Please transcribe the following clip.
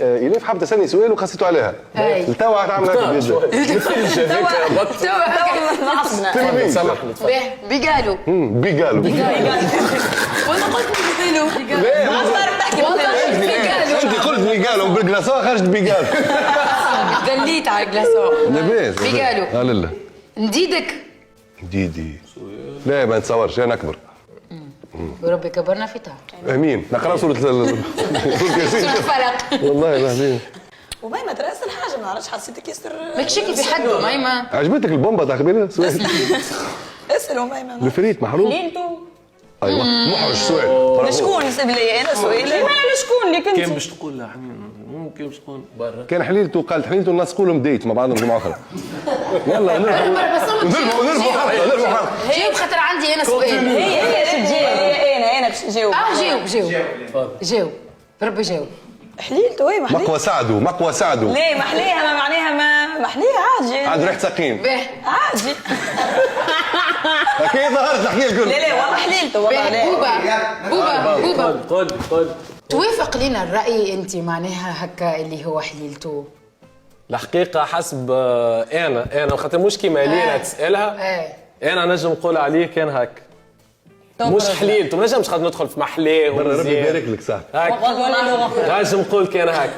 إليف حاب تسألني سؤال وخسيته عليها. التوا تعمل هكا بيدك. بيقالوا. بيقالوا. وانا قلت بيقالوا. انت قلت بيقالوا بالقلاصه خرجت بيقالوا. دليت على القلاصه. لاباس. بيقالوا. لا. نديدك. ديدي. لا ما نتصورش انا اكبر. وربي كبرنا في طاعة. امين نقرا سوره سورة الفلق. والله العظيم. وميمة تراسل حاجه ما نعرفش حسيتك ياسر ماك شكي في حده ميمة. عجبتك البومبا تاع قبيله سؤال؟ اسالوا ميمة. الفريت محروق. ليلتو ايوه محرج سؤال. شكون نسب لي انا سؤالي ما شكون اللي كنت كان باش تقول لا ممكن باش تقول برا كان حليلته قالت حليلته الناس تقولهم ديت مع بعضهم جمعه اخرى. يلا نربحوا جاوب خاطر عندي انا سؤال. هي تجي انا باش نجاوب جاوب ربي جاوب. حليلته اي مقوى سعدو ليه محليها ما معناها ما محليها عادي عاد ريحه سقيم عادي اكيد ظهرت نحكي لكم لا والله حليلته والله لا بوبا قول توافق لنا الرأي انت معناها هكا اللي هو حليلته. الحقيقة حسب أنا خاطر مش كيما لينا تسألها أنا نجم نقول عليه كان هك مش حليلته ما نجمش خاطر ندخل في محلاه ربي يبارك لك صاحبي نجم نقول كان هك